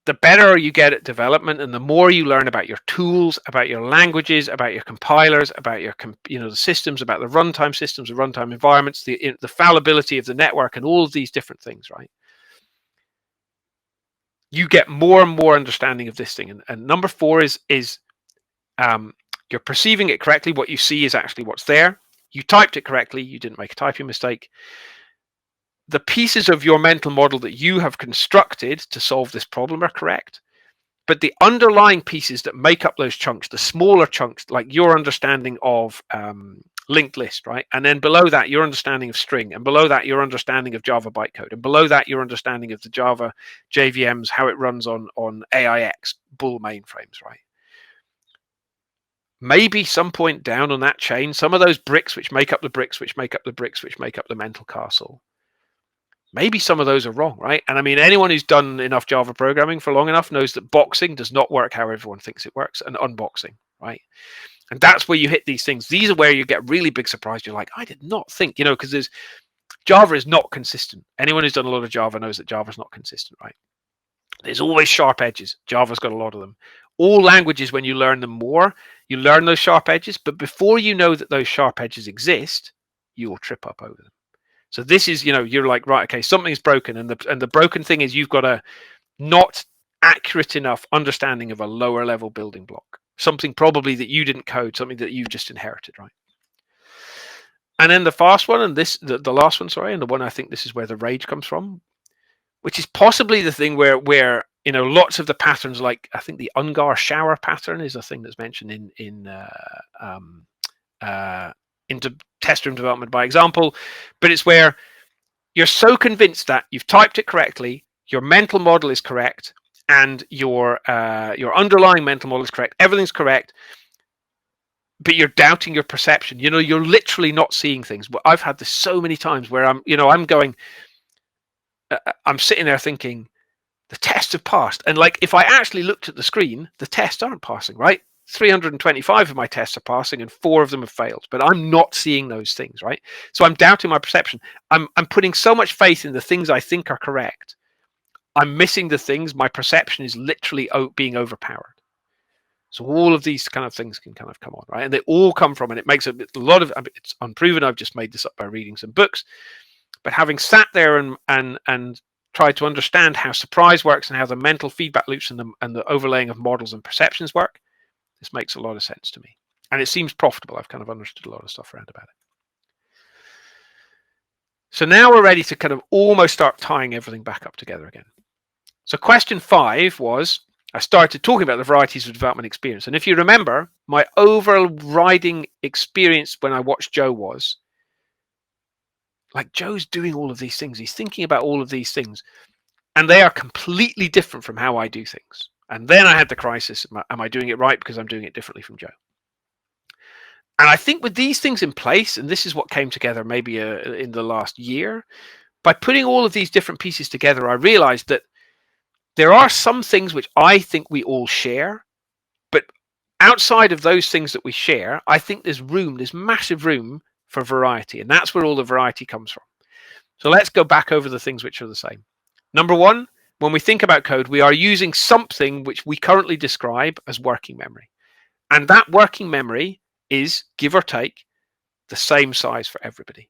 the better you get at development and the more you learn about your tools, about your languages, about your compilers, about your the systems, about the runtime systems, the runtime environments, the fallibility of the network, and all of these different things, right? You get more and more understanding of this thing. And number four is you're perceiving it correctly. What you see is actually what's there. You typed it correctly. You didn't make a typing mistake. The pieces of your mental model that you have constructed to solve this problem are correct. But the underlying pieces that make up those chunks, the smaller chunks, like your understanding of linked list, right? And then below that, your understanding of string. And below that, your understanding of Java bytecode. And below that, your understanding of the Java JVMs, how it runs on AIX, bull mainframes, right? Maybe some point down on that chain, some of those bricks which make up the bricks, which make up the bricks, which make up the mental castle, maybe some of those are wrong, right? And I mean, anyone who's done enough Java programming for long enough knows that boxing does not work how everyone thinks it works, and unboxing, right? And that's where you hit these things. These are where you get really big surprise. You're like, I did not think, because Java is not consistent. Anyone who's done a lot of Java knows that Java's not consistent, right? There's always sharp edges. Java's got a lot of them. All languages, when you learn them more, you learn those sharp edges, but before you know that those sharp edges exist, you will trip up over them. So this is, you're like, right, okay, something's broken, and the broken thing is you've got a not accurate enough understanding of a lower level building block. Something probably that you didn't code, something that you've just inherited, right? And then the fast one, and the last one, sorry, and the one I think this is where the rage comes from, which is possibly the thing where lots of the patterns, like I think the Ungar shower pattern is a thing that's mentioned into test room development by example, but it's where you're so convinced that you've typed it correctly, your mental model is correct, and your underlying mental model is correct, everything's correct, but you're doubting your perception. You're literally not seeing things. I've had this so many times where I'm sitting there thinking the tests have passed, and like if I actually looked at the screen, the tests aren't passing, right? 325 of my tests are passing and 4 of them have failed, but I'm not seeing those things, right? So I'm doubting my perception. I'm putting so much faith in the things I think are correct. I'm missing the things my perception is literally being overpowered. So all of these kind of things can kind of come on, right? And they all come from, and it makes a lot of, it's unproven. I've just made this up by reading some books, but having sat there and tried to understand how surprise works and how the mental feedback loops and the overlaying of models and perceptions work, this makes a lot of sense to me. And it seems profitable. I've kind of understood a lot of stuff around about it. So now we're ready to kind of almost start tying everything back up together again. So question 5 was, I started talking about the varieties of development experience. And if you remember, my overriding experience when I watched Joe was, like, Joe's doing all of these things. He's thinking about all of these things. And they are completely different from how I do things. And then I had the crisis. Am I doing it right because I'm doing it differently from Joe? And I think with these things in place, and this is what came together maybe in the last year, by putting all of these different pieces together, I realized that there are some things which I think we all share, but outside of those things that we share, I think there's massive room for variety. And that's where all the variety comes from. So let's go back over the things which are the same. Number 1, when we think about code, we are using something which we currently describe as working memory. And that working memory is, give or take, the same size for everybody.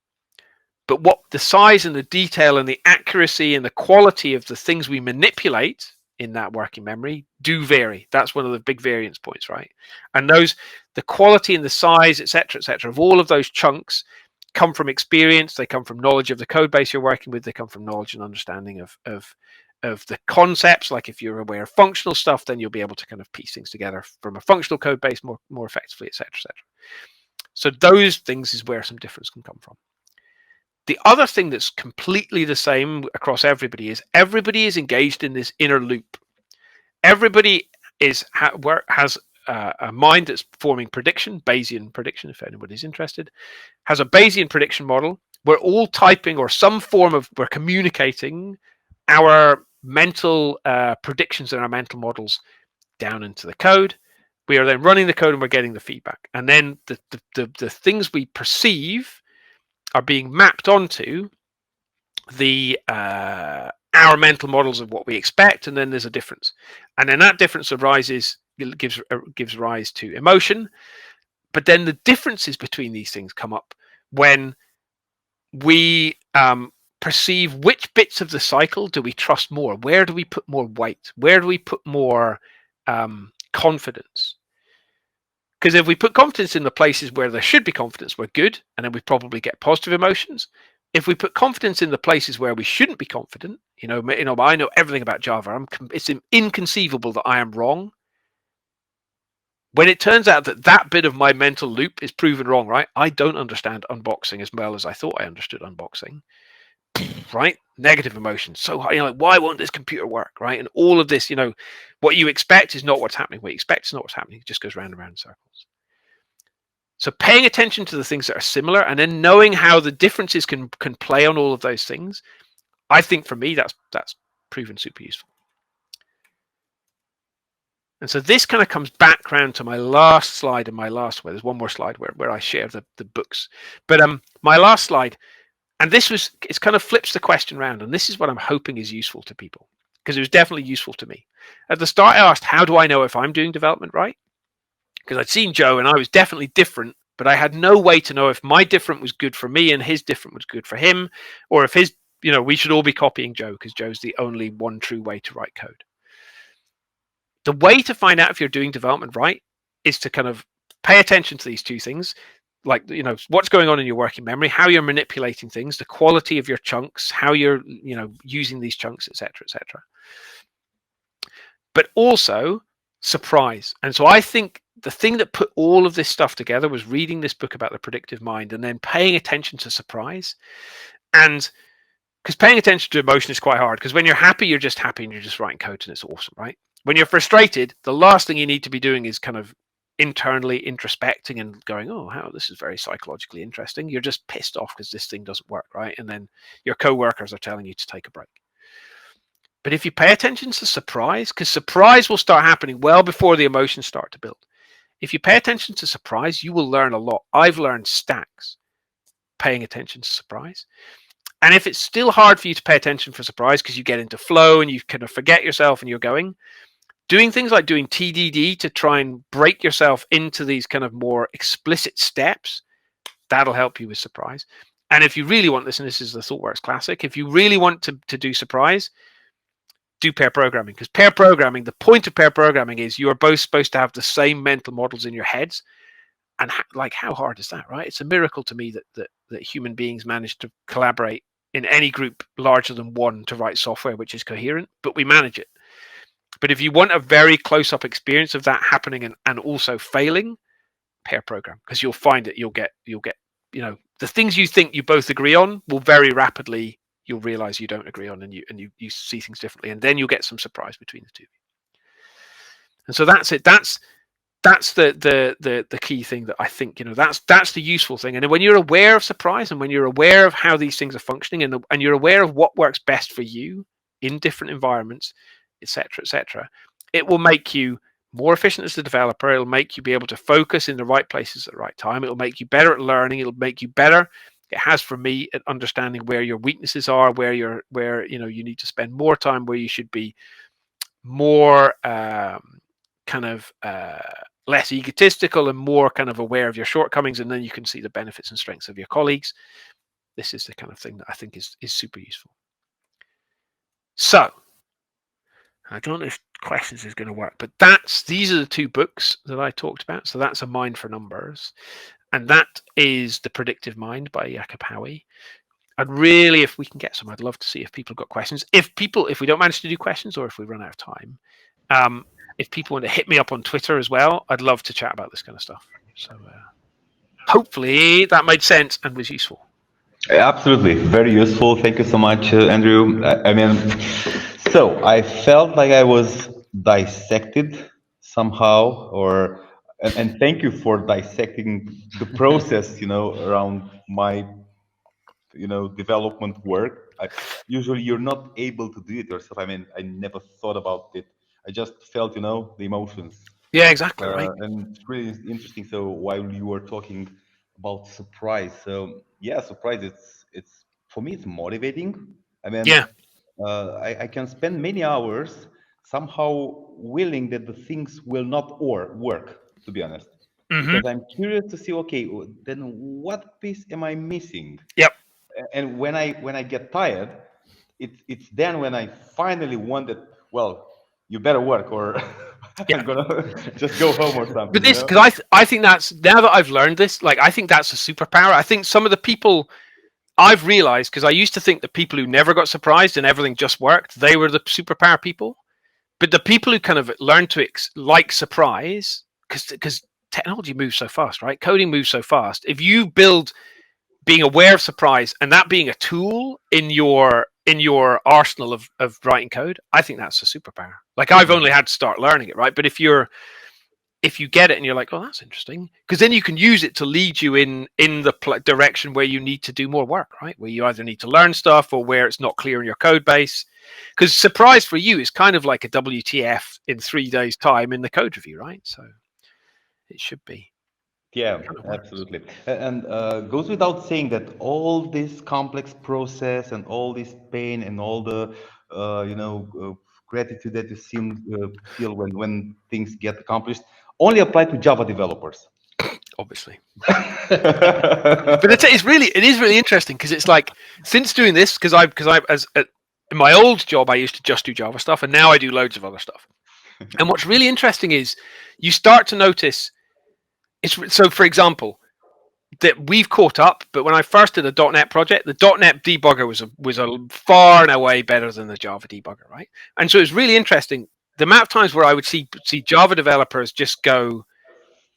But what the size and the detail and the accuracy and the quality of the things we manipulate in that working memory do vary. That's one of the big variance points, right? And the quality and the size, etc., of all of those chunks come from experience. They come from knowledge of the code base you're working with. They come from knowledge and understanding of the concepts. Like if you're aware of functional stuff, then you'll be able to kind of piece things together from a functional code base more effectively, etc., So those things is where some difference can come from. The other thing that's completely the same across everybody is engaged in this inner loop. Everybody has a mind that's forming prediction, Bayesian prediction, if anybody's interested, has a Bayesian prediction model. We're all typing or some form of, we're communicating our mental predictions and our mental models down into the code. We are then running the code and we're getting the feedback. And then the things we perceive are being mapped onto our mental models of what we expect, and then there's a difference. And then that difference gives rise to emotion. But then the differences between these things come up when we perceive which bits of the cycle do we trust more? Where do we put more weight? Where do we put more confidence? Because if we put confidence in the places where there should be confidence, we're good, and then we probably get positive emotions. If we put confidence in the places where we shouldn't be confident, I know everything about Java. It's inconceivable that I am wrong. When it turns out that bit of my mental loop is proven wrong, right? I don't understand unboxing as well as I thought I understood unboxing, right? Negative emotions. So, why won't this computer work, right? And all of this, what you expect is not what's happening. What you expect is not what's happening. It just goes round and round in circles. So paying attention to the things that are similar and then knowing how the differences can play on all of those things, I think for me, that's proven super useful. And so this kind of comes back around to my last slide and there's one more slide where I share the books. But my last slide, and it's kind of flips the question around, and this is what I'm hoping is useful to people, because it was definitely useful to me. At the start, I asked, how do I know if I'm doing development right? Because I'd seen Joe and I was definitely different, but I had no way to know if my different was good for me and his different was good for him, or if his, we should all be copying Joe because Joe's the only one true way to write code. The way to find out if you're doing development right is to kind of pay attention to these two things, like, what's going on in your working memory, how you're manipulating things, the quality of your chunks, how you're, using these chunks, etc., but also surprise. And so I think the thing that put all of this stuff together was reading this book about the predictive mind and then paying attention to surprise. And because paying attention to emotion is quite hard, because when you're happy, you're just happy and you're just writing code and it's awesome, right? When you're frustrated, the last thing you need to be doing is kind of internally introspecting and going, how this is very psychologically interesting. You're just pissed off because this thing doesn't work, right? And then your coworkers are telling you to take a break. But if you pay attention to surprise, because surprise will start happening well before the emotions start to build. If you pay attention to surprise, you will learn a lot. I've learned stacks paying attention to surprise. And if it's still hard for you to pay attention for surprise because you get into flow and you kind of forget yourself and you're doing things like doing TDD to try and break yourself into these kind of more explicit steps, that'll help you with surprise. And if you really want this, and this is the ThoughtWorks classic, if you really want to do surprise, do pair programming. Because pair programming, the point of pair programming is you are both supposed to have the same mental models in your heads. And like, how hard is that, right? It's a miracle to me that human beings manage to collaborate in any group larger than one to write software which is coherent, but we manage it. But if you want a very close-up experience of that happening and also failing, pair program, because you'll find that you'll get the things you think you both agree on will very rapidly you'll realize you don't agree on, and you see things differently, and then you'll get some surprise between the two. And so that's it. That's the key thing that I think, that's the useful thing. And when you're aware of surprise, and when you're aware of how these things are functioning, and you're aware of what works best for you in different environments, etc., it will make you more efficient as a developer. It'll make you be able to focus in the right places at the right time. It'll make you better at learning. It'll make you better. It has for me at understanding where your weaknesses are, where you need to spend more time, where you should be more less egotistical and more kind of aware of your shortcomings, and then you can see the benefits and strengths of your colleagues. This is the kind of thing that I think is super useful. So I don't know if questions is going to work, but these are the two books that I talked about. So that's A Mind for Numbers, and that is The Predictive Mind by Jacob Howie. And really, if we can get some, I'd love to see if people have got questions. If we don't manage to do questions, or if we run out of time, if people want to hit me up on Twitter as well, I'd love to chat about this kind of stuff. So hopefully that made sense and was useful. Absolutely, very useful. Thank you so much, Andrew. I mean, so I felt like I was dissected somehow, and thank you for dissecting the process, around my, development work. Usually you're not able to do it yourself. I mean, I never thought about it. I just felt, the emotions. Yeah, exactly, right. And it's really interesting. So while you were talking about surprise, so yeah, surprise. It's for me. It's motivating. I mean, Yeah. I can spend many hours somehow willing that the things will not work. To be honest, Mm-hmm. because I'm curious to see. Okay, then what piece am I missing? Yep. And when I get tired, it's then when I finally want that. Well, you better work, or Yeah. I'm gonna just go home or something. But this, because I think that's, now that I've learned this, like, I think that's a superpower. I think some of the people I've realized, because I used to think that people who never got surprised and everything just worked, they were the superpower people. But the people who kind of learn to like surprise, because technology moves so fast, right? Coding moves so fast. If you build being aware of surprise and that being a tool in your arsenal of writing code, I think that's a superpower. Like, I've only had to start learning it, right? But if you get it and you're like, oh, that's interesting, because then you can use it to lead you in the direction where you need to do more work, right? Where you either need to learn stuff or where it's not clear in your code base. Because surprise for you is kind of like a WTF in 3 days' time in the code review, right? So it should be. Yeah, absolutely. And goes without saying that all this complex process and all this pain and all the gratitude that you feel when things get accomplished only apply to Java developers. Obviously. But it is really interesting, because it's like, since doing this, because in my old job I used to just do Java stuff, and now I do loads of other stuff. And what's really interesting is you start to notice, so for example, that we've caught up, but when I first did a .NET project, the .NET debugger was a far and away better than the Java debugger, right? And so it's really interesting the amount of times where I would see Java developers just go,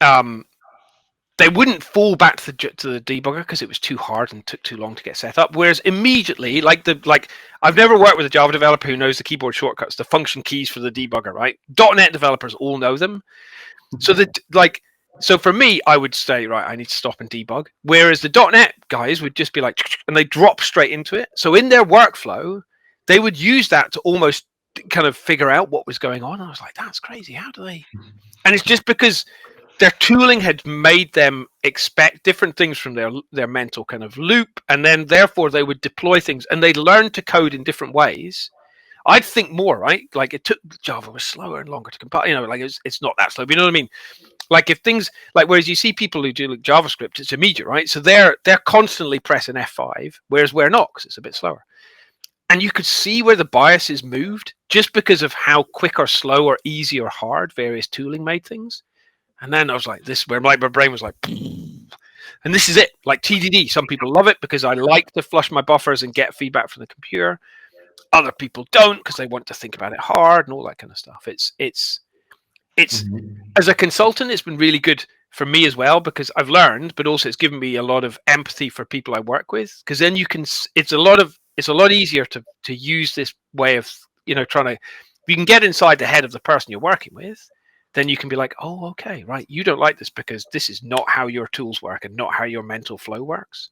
they wouldn't fall back to the debugger because it was too hard and took too long to get set up. Whereas immediately, I've never worked with a Java developer who knows the keyboard shortcuts, the function keys for the debugger, right? .NET developers all know them. So for me, I would say, right, I need to stop and debug. Whereas the .NET guys would just be like, and they drop straight into it. So in their workflow, they would use that to almost kind of figure out what was going on. I was like, that's crazy. How do they? And it's just because their tooling had made them expect different things from their mental kind of loop, and then therefore they would deploy things, and they'd learn to code in different ways. I'd think more, right? Like, it took Java was slower and longer to compile. Like, it's not that slow, but you know what I mean? Like if things like, whereas you see people who do like JavaScript, it's immediate, right? So they're constantly pressing F5, whereas we're not because it's a bit slower. And you could see where the biases moved just because of how quick or slow or easy or hard various tooling made things. And then I was like, this where my brain was like, and this is it. Like TDD, some people love it because I like to flush my buffers and get feedback from the computer. Other people don't because they want to think about it hard and all that kind of stuff. It's Mhm. as a consultant, it's been really good for me as well because I've learned, but also it's given me a lot of empathy for people I work with. Because then you can, it's a lot easier to use this way of trying to. You can get inside the head of the person you're working with, then you can be like, oh, okay, right, you don't like this because this is not how your tools work and not how your mental flow works.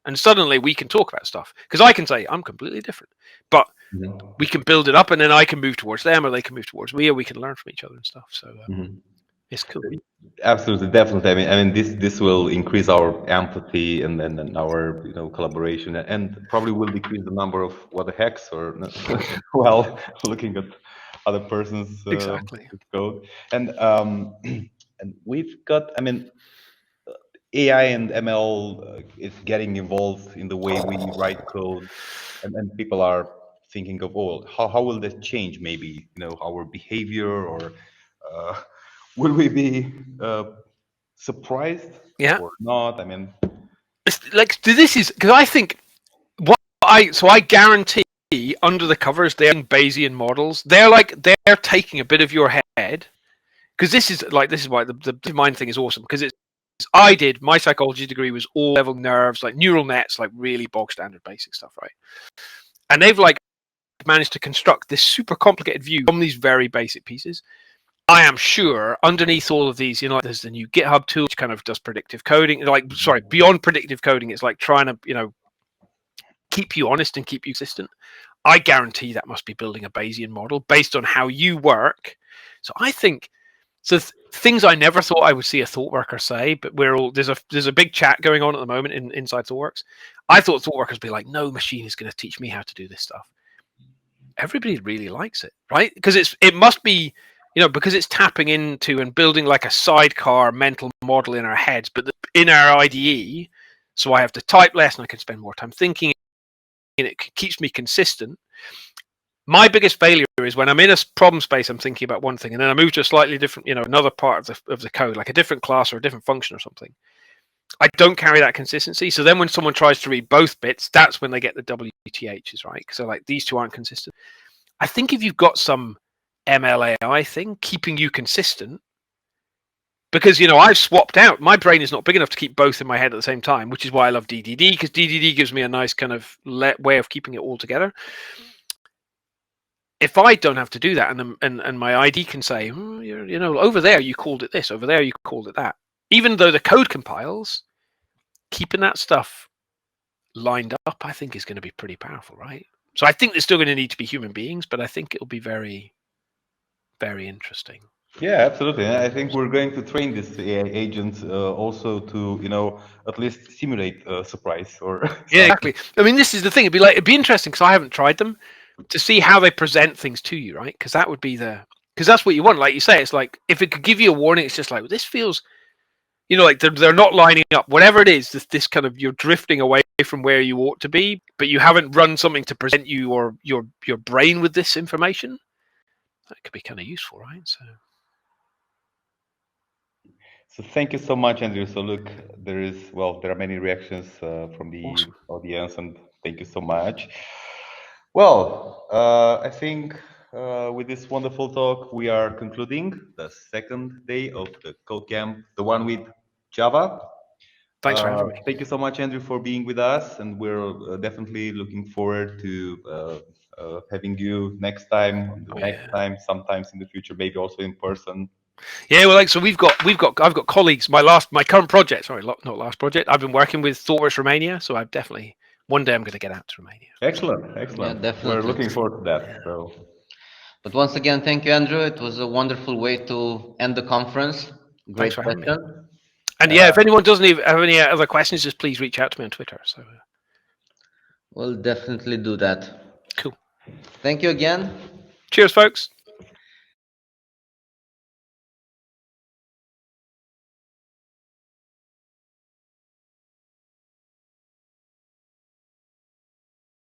And suddenly we can talk about stuff because I can say I'm completely different, but Mhm. we can build it up, and then I can move towards them, or they can move towards me, or we can learn from each other and stuff. So Mhm. it's cool. Absolutely, definitely. I mean, this will increase our empathy and our collaboration, and probably will decrease the number of what the hacks or well, looking at other person's Exactly. code. And and we've got. I mean, AI and ML is getting involved in the way we write code, and people are thinking of, oh, how will that change? Maybe our behavior, or uh, will we be surprised Yeah. or not? I mean, It's like this is because I think what I guarantee under the covers they're Bayesian models. They're taking a bit of your head because this is why the mind thing is awesome because it's I did my psychology degree was all level nerves like neural nets like really bog standard basic stuff, right? And they've like managed to construct this super complicated view from these very basic pieces. I am sure underneath all of these, like there's the new GitHub tool which kind of does predictive coding. Like, sorry, beyond predictive coding, it's like trying to, keep you honest and keep you consistent. I guarantee that must be building a Bayesian model based on how you work. So I think things I never thought I would see a thought worker say, but there's a big chat going on at the moment inside ThoughtWorks. I thought thought workers would be like, no machine is going to teach me how to do this stuff. Everybody really likes it, right? Because it must be, because it's tapping into and building like a sidecar mental model in our heads, but in our IDE. So I have to type less and I can spend more time thinking, and it keeps me consistent. My biggest failure is when I'm in a problem space, I'm thinking about one thing, and then I move to a slightly different, another part of the code, like a different class or a different function or something. I don't carry that consistency. So then when someone tries to read both bits, that's when they get the WTHs, right? So like these two aren't consistent. I think if you've got some MLAI thing keeping you consistent, because I've swapped out. My brain is not big enough to keep both in my head at the same time, which is why I love DDD, because DDD gives me a nice kind of way of keeping it all together. If I don't have to do that, and my ID can say, over there you called it this, over there you called it that, even though the code compiles, keeping that stuff lined up, I think is going to be pretty powerful, right? So I think there's still going to need to be human beings, but I think it'll be very, very interesting. yeah, absolutely. And I think we're going to train this AI agent also to at least simulate surprise or Yeah, something. exactly. I mean, this is the thing. It'd be interesting because I haven't tried them to see how they present things to you, right? Because that would be because that's what you want. Like you say, it's like if it could give you a warning, it's just like this feels, like they're not lining up. Whatever it is, this kind of you're drifting away from where you ought to be, but you haven't run something to present you or your brain with this information. That could be kind of useful, right? So So thank you so much, Andrew. So look, there are many reactions from the awesome. audience, and thank you so much. Well, I think with this wonderful talk, we are concluding the second day of the Codecamp, the one with Java. Thanks for having me. Thank you so much, Andrew, for being with us, and we're definitely looking forward to having you next time, on the Oh next yeah. time, sometimes in the future, maybe also in person. Yeah, well, like so I've got colleagues. My current project, sorry, not last project. I've been working with ThoughtWorks Romania, so I've definitely one day I'm going to get out to Romania. Excellent, Yeah, excellent. We're definitely. looking forward to that. So, But once again, thank you, Andrew. It was a wonderful way to end the conference. Thanks Great for having me. session. And yeah, if anyone doesn't have any other questions, just please reach out to me on Twitter. So We'll definitely do that. cool. Thank you again. Cheers, folks.